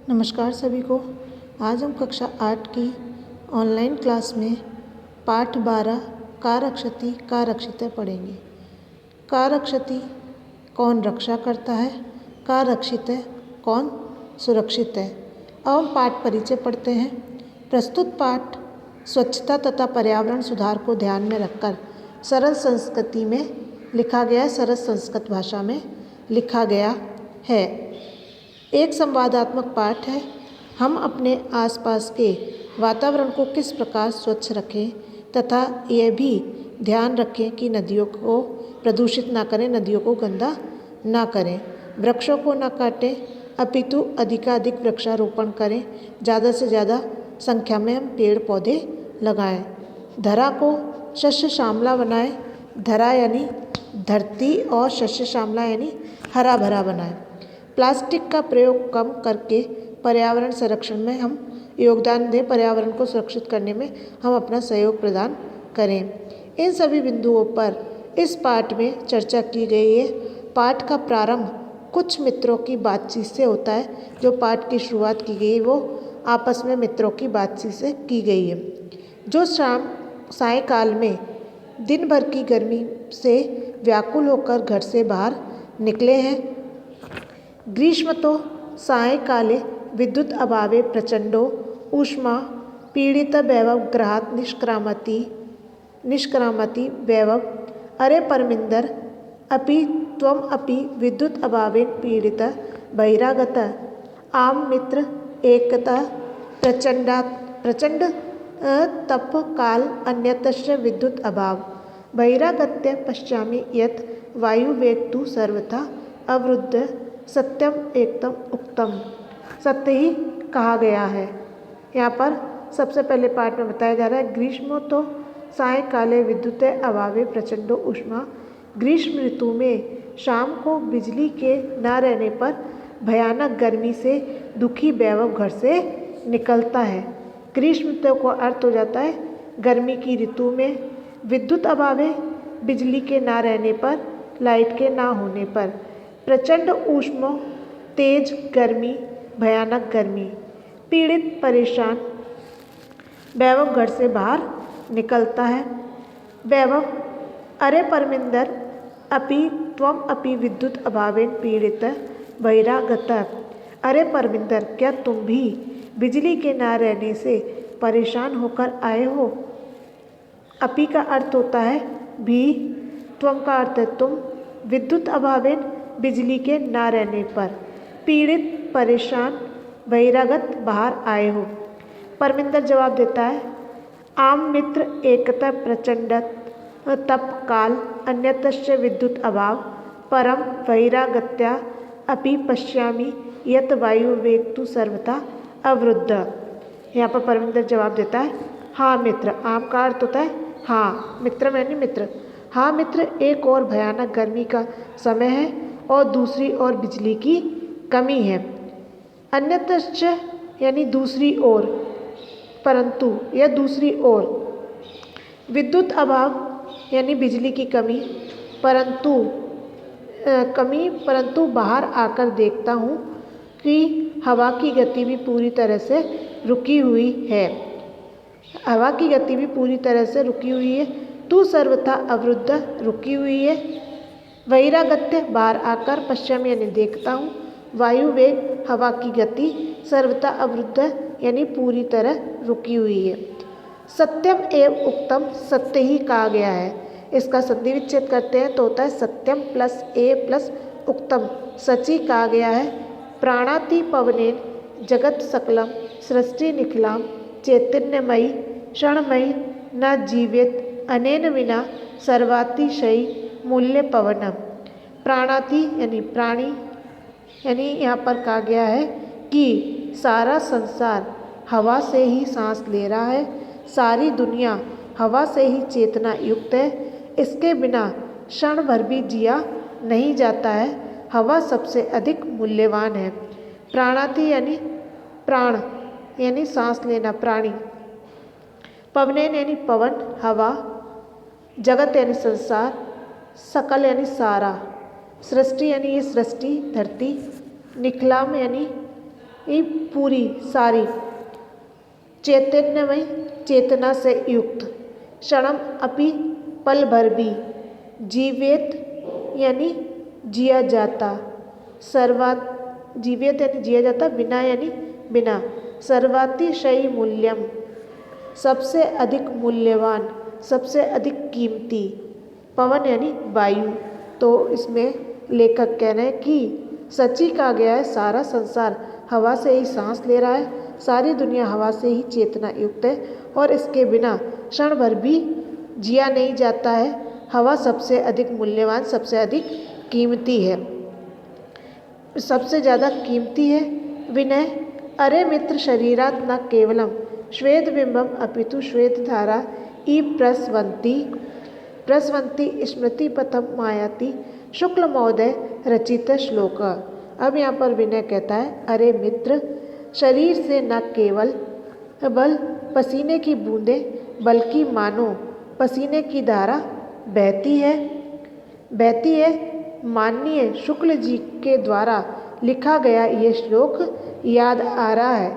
नमस्कार सभी को। आज हम कक्षा 8 की ऑनलाइन क्लास में पाठ 12 का रक्षति का रक्षित पढ़ेंगे। का रक्षति कौन रक्षा करता है, का रक्षित कौन सुरक्षित है। अब हम पाठ परिचय पढ़ते हैं। प्रस्तुत पाठ स्वच्छता तथा पर्यावरण सुधार को ध्यान में रखकर सरल संस्कृति में लिखा गया है, सरल संस्कृत भाषा में लिखा गया है। एक संवादात्मक पाठ है। हम अपने आसपास के वातावरण को किस प्रकार स्वच्छ रखें तथा यह भी ध्यान रखें कि नदियों को प्रदूषित ना करें, नदियों को गंदा ना करें, वृक्षों को ना काटें, अपितु अधिकाधिक वृक्षारोपण करें, ज़्यादा से ज़्यादा संख्या में हम पेड़ पौधे लगाएं, धरा को शस्य श्यामला बनाएं, धरा यानी धरती और शस्य श्यामला यानी हरा भरा बनाएं। प्लास्टिक का प्रयोग कम करके पर्यावरण संरक्षण में हम योगदान दें, पर्यावरण को सुरक्षित करने में हम अपना सहयोग प्रदान करें। इन सभी बिंदुओं पर इस पाठ में चर्चा की गई है। पाठ का प्रारंभ कुछ मित्रों की बातचीत से होता है। जो पाठ की शुरुआत की गई वो आपस में मित्रों की बातचीत से की गई है, जो सायंकाल में दिन भर की गर्मी से व्याकुल होकर घर से बाहर निकले हैं। ग्रीष्म तो सायंकाले विद्युत अभावे प्रचंडो ऊष्मा पीड़ित वैभव गृहात् निष्क्रामति वैभव अरे परमिंदर अपि त्वम अपि विद्युत अभावेन पीड़ित बहिरागत आम मित्र एकता प्रचंड तप काल अन्यतश्च विद्युत अभाव बहिरागत्य पश्यामि यत् वायुवेग तु सर्वथा अवरुद्ध सत्यम एकदम उत्तम। सत्य ही कहा गया है। यहाँ पर सबसे पहले पाठ में बताया जा रहा है ग्रीष्मो तो सायंकाले विद्युत अभावे प्रचंडो उष्मा। ग्रीष्म ऋतु में शाम को बिजली के न रहने पर भयानक गर्मी से दुखी वैभव घर से निकलता है। ग्रीष्म ऋतु का अर्थ हो जाता है गर्मी की ऋतु में विद्युत अभावे, बिजली के ना रहने पर, लाइट के ना होने पर, प्रचंड ऊष्मा तेज गर्मी, भयानक गर्मी, पीड़ित परेशान वैभव घर से बाहर निकलता है। वैभव अरे परमिंदर अपि त्वम अपि विद्युत अभावेन पीड़ित बहिरागत। अरे परमिंदर, क्या तुम भी बिजली के ना रहने से परेशान होकर आए हो। अपि का अर्थ होता है भी, त्वम का अर्थ है तुम, विद्युत अभावेन बिजली के ना रहने पर, पीड़ित परेशान, बहिरागत बाहर आए हो। परमिंदर जवाब देता है आम मित्र एकता प्रचंड तप काल अन्यतश्च विद्युत अभाव परम बहिरागत्या अपि पश्यामि यत वायु वेग तु सर्वथा अवरुद्ध। यहाँ पर परमिंदर जवाब देता है हाँ मित्र। आम का अर्थ होता है हाँ, मित्र यानी मित्र। हाँ मित्र, एक और भयानक गर्मी का समय है और दूसरी ओर बिजली की कमी है। अन्यतश्च यानी दूसरी ओर, परंतु या दूसरी ओर, विद्युत अभाव यानी बिजली की कमी, परंतु बाहर आकर देखता हूँ कि हवा की गति भी पूरी तरह से रुकी हुई है। हवा की गति भी पूरी तरह से रुकी हुई है। तू सर्वथा अवरुद्ध, रुकी हुई है। बहिरागत्य बाहर आकर, पश्चिम यानी देखता हूँ, वायु वेग हवा की गति, सर्वथा अवरुद्ध यानी पूरी तरह रुकी हुई है। सत्यम एवं उक्तम, सत्य ही कहा गया है। इसका संधि विच्छेद करते हैं तो होता है सत्यम प्लस ए प्लस उक्तम, सच ही कहा गया है। प्राणाति पवनेन जगत सकलम सृष्टि निखिलाम चैतन्यमयी क्षणमयी न जीवेत अनेन विना सर्वातिशयी मूल्य पवनम। प्राणाति यानी प्राणी, यानी यहाँ पर कहा गया है कि सारा संसार हवा से ही सांस ले रहा है, सारी दुनिया हवा से ही चेतना युक्त है, इसके बिना क्षण भर भी जिया नहीं जाता है। हवा सबसे अधिक मूल्यवान है। प्राणाति यानी प्राण यानी सांस लेना, प्राणी। पवनेन यानी पवन, हवा। जगत यानी संसार, सकल यानी सारा, सृष्टि यानी ये सृष्टि धरती, निखलाम यानी ये पूरी सारी चैतन्यमय चेतना से युक्त क्षणम अपि पल भर भी जीवेत यानी जिया जाता सर्वात जीवित यानी जिया जाता बिना यानी बिना सर्वातिशयी मूल्यम सबसे अधिक मूल्यवान सबसे अधिक कीमती पवन यानी वायु। तो इसमें लेखक कह रहे हैं कि सच्ची कहा गया है सारा संसार हवा से ही सांस ले रहा है, सारी दुनिया हवा से ही चेतना युक्त है और इसके बिना क्षण भर भी जिया नहीं जाता है। हवा सबसे अधिक मूल्यवान सबसे अधिक कीमती है, सबसे ज़्यादा कीमती है। विनय अरे मित्र शरीरात न केवलम श्वेत बिंबम अपितु श्वेत धारा ई प्रस्वंती स्मृति पथम मायाति शुक्ल महोदय रचित श्लोक। अब यहाँ पर विनय कहता है अरे मित्र शरीर से न केवल बल पसीने की बूंदें बल्कि मानो पसीने की धारा बहती है। माननीय शुक्ल जी के द्वारा लिखा गया ये श्लोक याद आ रहा है।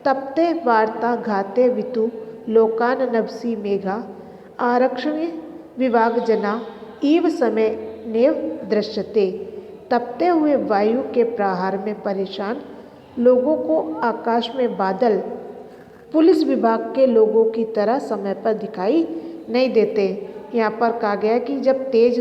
तप्ते वार्ता घाते वितु लोकान नभसी मेघा आरक्षण विभाग जना ईव समय नेव दृश्यते। तपते हुए वायु के प्रहार में परेशान लोगों को आकाश में बादल पुलिस विभाग के लोगों की तरह समय पर दिखाई नहीं देते। यहाँ पर कहा गया कि जब तेज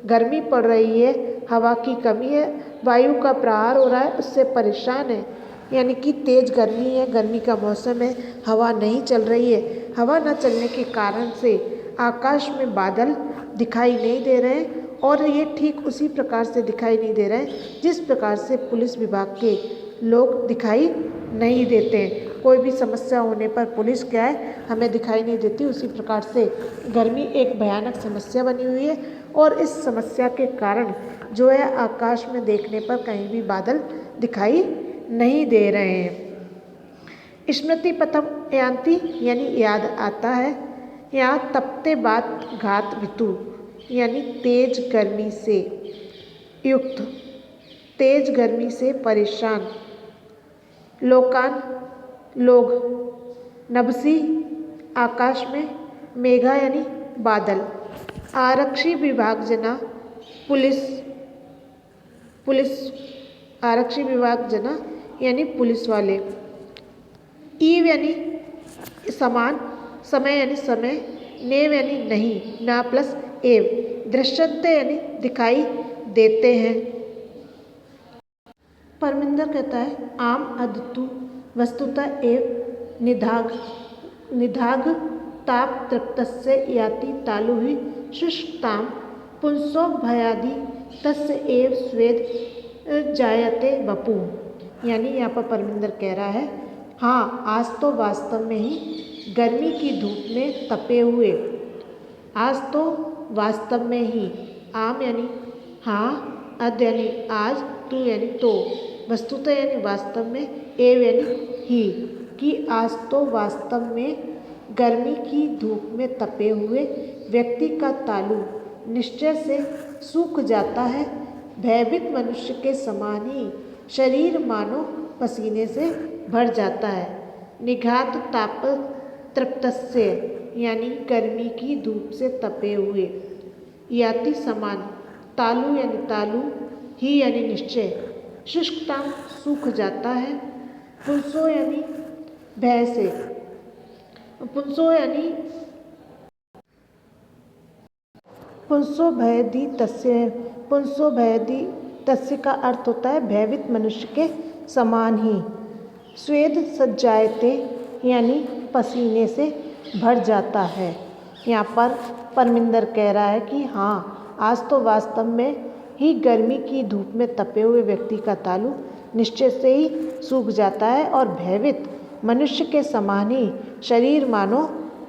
गर्मी पड़ रही है, हवा की कमी है, वायु का प्रहार हो रहा है, उससे परेशान है, यानी कि तेज गर्मी है, गर्मी का मौसम है, हवा नहीं चल रही है। हवा न चलने के कारण से आकाश में बादल दिखाई नहीं दे रहे हैं और ये ठीक उसी प्रकार से दिखाई नहीं दे रहे हैं जिस प्रकार से पुलिस विभाग के लोग दिखाई नहीं देते। कोई भी समस्या होने पर पुलिस क्या है हमें दिखाई नहीं देती, उसी प्रकार से गर्मी एक भयानक समस्या बनी हुई है और इस समस्या के कारण जो है आकाश में देखने पर कहीं भी बादल दिखाई नहीं दे रहे हैं। स्मृति पथम यान्ति यानी याद आता है। यहाँ तपते बाद घात ऋतु यानी तेज गर्मी से युक्त, तेज गर्मी से परेशान लोकान लोग, नभसी आकाश में, मेघा यानी बादल, आरक्षी विभाग जना पुलिस आरक्षी विभाग जना यानी पुलिस वाले, ईव यानी समान, समय यानी समय, नेव यानी नहीं, ना प्लस एव, दृश्यते यानी दिखाई देते हैं। परमिंदर कहता है आम अदतु वस्तुतः एव निधाग ताप तृप्तस्य याति तालु ही शुष्कताम पुंसो भयादि तस्य एव स्वेद जायते वपु। यानी यहाँ पर परमिंदर कह रहा है हाँ आज तो वास्तव में ही गर्मी की धूप में तपे हुए, आज तो वास्तव में ही, आम यानी हाँ, अद यानी आज, तू यानी तो, वस्तुतः यानी वास्तव में, एव यानी ही, कि आज तो वास्तव में गर्मी की धूप में तपे हुए व्यक्ति का तालु निश्चय से सूख जाता है। भयभीत मनुष्य के समान ही शरीर मानो पसीने से भर जाता है। निघात ताप तृप्तस्य यानी गर्मी की धूप से तपे हुए, याति समान, तालु यानी तालु, ही यानी निश्चय, शुष्कता सूख जाता है, पुंसो यानी भय से, पुंसो यानी पुंसो भयदी तस्य, पुंसो भयदी तस्य का अर्थ होता है भयभीत मनुष्य के समान ही। स्वेद सज्जायते यानी पसीने से भर जाता है। यहाँ पर परमिंदर कह रहा है कि हाँ आज तो वास्तव में ही गर्मी की धूप में तपे हुए व्यक्ति का तालु निश्चय से ही सूख जाता है और भयभीत मनुष्य के समान ही शरीर मानो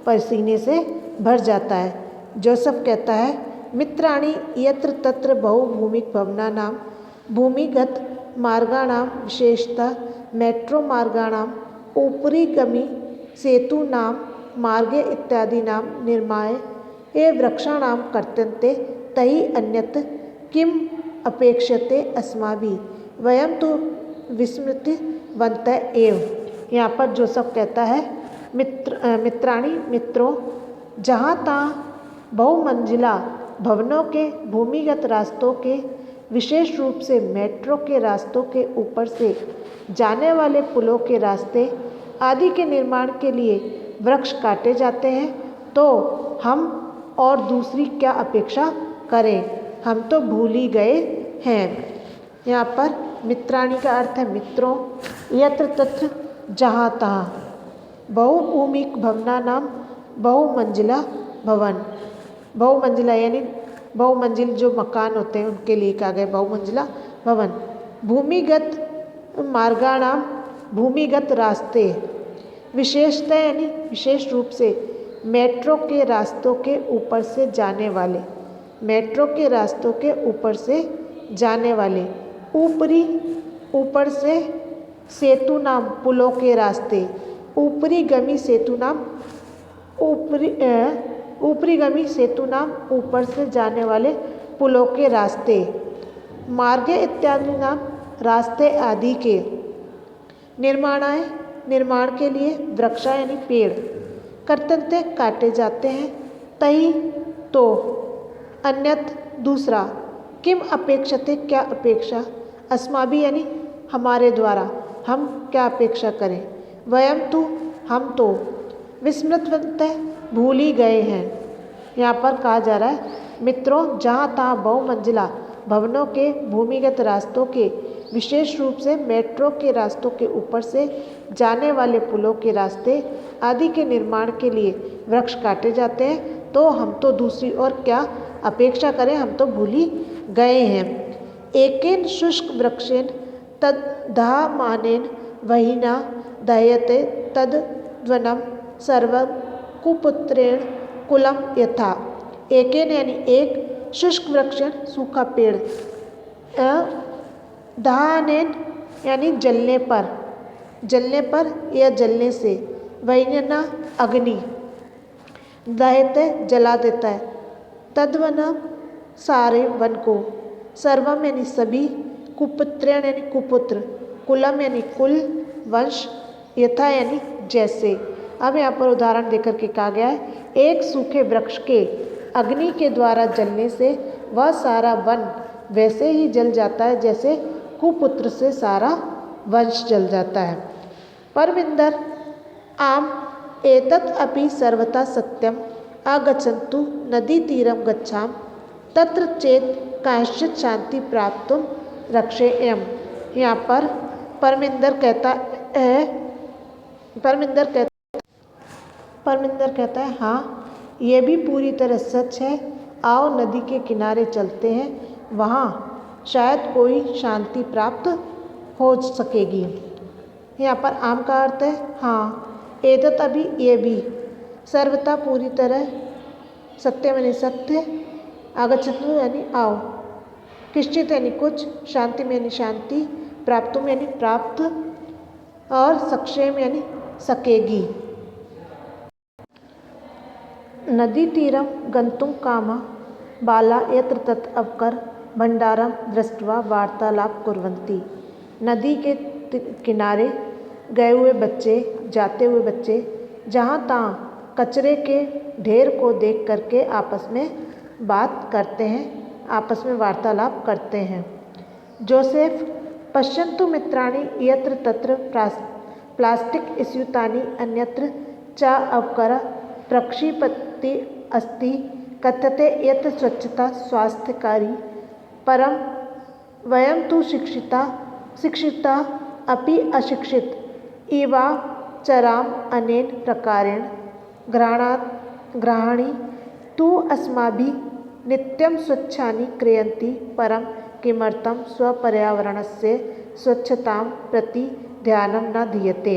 पसीने से भर जाता है। जोसेफ कहता है मित्राणि यत्र तत्र बहुभूमिक भवनानां भूमिगत मार्गाणां विशेषतः मेट्रो मार्गाणां उपरिगमी सेतूनां मार्गे इत्यादीनां निर्माय ये वृक्षाणां कर्तन्ते तहि अन्यत् किम अपेक्षते अस्माभिः वयं तु विस्मृति बनतः एव। यहाँ पर जो सब कहता है मित्राणी मित्रों, जहाँ तहाँ बहुमंजिला भवनों के भूमिगत रास्तों के, विशेष रूप से मेट्रो के रास्तों के ऊपर से जाने वाले पुलों के रास्ते आदि के निर्माण के लिए वृक्ष काटे जाते हैं, तो हम और दूसरी क्या अपेक्षा करें, हम तो भूल ही गए हैं। यहाँ पर मित्राणी का अर्थ है मित्रों, यत्र तत्र जहाँ तहाँ, बहुभूमिक भवना नाम बहुमंजिला भवन, बहुमंजिला यानी बहुमंजिल जो मकान होते हैं उनके लिए कहा गया बहुमंजिला भवन। भूमिगत मार्गाणाम भूमिगत रास्ते, विशेषतः यानी विशेष रूप से मेट्रो के रास्तों के ऊपर से जाने वाले, मेट्रो के रास्तों के ऊपर से जाने वाले, ऊपरी ऊपर से सेतु नाम पुलों के रास्ते, ऊपरी गमी सेतु नाम ऊपरी गमी सेतु नाम ऊपर से जाने वाले पुलों के रास्ते, मार्गे इत्यादि नाम रास्ते आदि के, निर्माणाय निर्माण के लिए, वृक्षा यानी पेड़, कर्तन्ते काटे जाते हैं, तही तो, अन्यत दूसरा, किम अपेक्षते क्या अपेक्षा, अस्माभि यानी हमारे द्वारा, हम क्या अपेक्षा करें, वयम तो हम तो, विस्मृतवन्तः भूल ही गए हैं। यहाँ पर कहा जा रहा है मित्रों, जहाँ तहाँ बहुमंजिला भवनों के भूमिगत रास्तों के, विशेष रूप से मेट्रो के रास्तों के ऊपर से जाने वाले पुलों के रास्ते आदि के निर्माण के लिए वृक्ष काटे जाते हैं, तो हम तो दूसरी ओर क्या अपेक्षा करें, हम तो भूल ही गए हैं। एकेन शुष्क वृक्षेन तद दह्यमानेन वह्निना दह्यते तद्वनं सर्वं कुपुत्रेण कुलम यथा। एकेन यानी एक, शुष्क वृक्षेन सूखा पेड़, दह्यनेन यानी जलने पर या जलने से, वह्निना अग्नि, दह्यते जला देता है, तद्वनं सारे वन को, सर्वम यानी सभी, कुपुत्रेण यानी कुपुत्र, कुलम यानी कुल, वंश, यथा यानी जैसे। अब यहाँ पर उदाहरण देकर के कहा गया है, एक सूखे वृक्ष के अग्नि के द्वारा जलने से वह सारा वन वैसे ही जल जाता है जैसे कुपुत्र से सारा वंश जल जाता है। परमिंदर आम एतत् अपि सर्वथा सत्यम आगच्छन्तु नदी तीरम गच्छाम तत्र चेत कांश्चित शांति प्राप्तुम रक्षेयम्। यहाँ पर परमिंदर कहता है हाँ, ये भी पूरी तरह सच है, आओ नदी के किनारे चलते हैं, वहाँ शायद कोई शांति प्राप्त हो सकेगी। यहाँ पर आम का अर्थ है हाँ, एतत् अभी ये भी, सर्वथा पूरी तरह, सत्य यानी सत्य, आगच्छतु यानी आओ, किश्चित यानी कुछ, शांति में यानी शांति, प्राप्तुम यानी प्राप्त, और सक्षेम यानी सकेगी। नदी तीरम गंतुम कामा बाला यत्र तत् अवकर भंडारम दृष्ट्वा वार्तालाप कुर्वन्ति। नदी के किनारे गए हुए बच्चे, जाते हुए बच्चे जहाँ तहाँ कचरे के ढेर को देख करके आपस में बात करते हैं, आपस में वार्तालाप करते हैं। जोसेफ पश्यन्तु मित्राणि यत्र तत्र प्लास्टिक स्यूतानि अन्यत्र च अवकर प्रक्षिपति अस्ति कथ्यते यत् स्वच्छता स्वास्थ्यकारी परम वयं तु शिक्षिता अपि अशिक्षित इवा चराम अनेन प्रकारेण ग्रहाणि तु अस्माभिः नित्यं स्वच्छानि क्रियन्ति परम किमर्थं स्वपर्यावरणस्य स्वच्छतां प्रति ध्यानं न दीयते।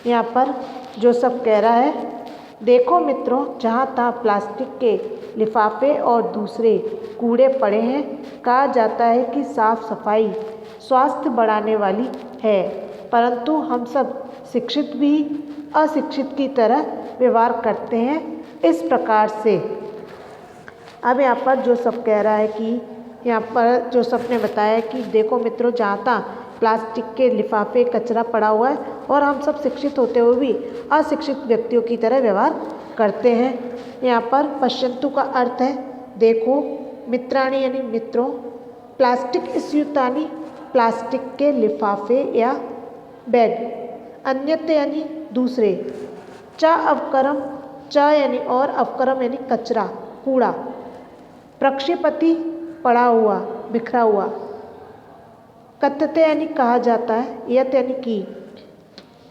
यहाँ पर जो सब कह रहा है, देखो मित्रों, जहाँ तहाँ प्लास्टिक के लिफाफे और दूसरे कूड़े पड़े हैं, कहा जाता है कि साफ सफाई स्वास्थ्य बढ़ाने वाली है, परंतु हम सब शिक्षित भी अशिक्षित की तरह व्यवहार करते हैं इस प्रकार से। अब यहाँ पर जो सब कह रहा है कि यहाँ पर जो सब ने बताया कि देखो मित्रों, जहाँ तहाँ प्लास्टिक के लिफाफे, कचरा पड़ा हुआ है और हम सब शिक्षित होते हुए भी अशिक्षित व्यक्तियों की तरह व्यवहार करते हैं। यहाँ पर पश्यन्तु का अर्थ है देखो, मित्राणि यानी मित्रों, प्लास्टिक स्यूतानि प्लास्टिक के लिफाफे या बैग, अन्यत्र यानी दूसरे, च अवकरम, च यानी और, अवकरम यानी कचरा, कूड़ा, प्रक्षेपति पड़ा हुआ, बिखरा हुआ, कथ्यते यानी कहा जाता है, यत यानी की,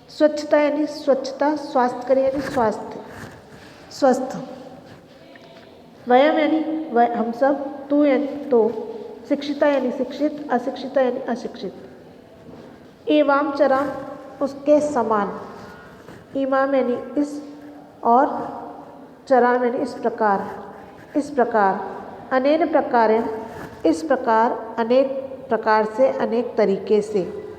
स्वच्छता यानी स्वच्छता, स्वास्थ्य यानी स्वास्थ्य, स्वस्थ, वयम यानी हम सब, तू यानी तो, शिक्षिता यानी शिक्षित, अशिक्षिता यानी अशिक्षित, एवं चरम उसके समान, इमाम यानी इस और चराम यानी इस प्रकार, अनेन प्रकारेण इस प्रकार, अनेक प्रकार से, अनेक तरीके से।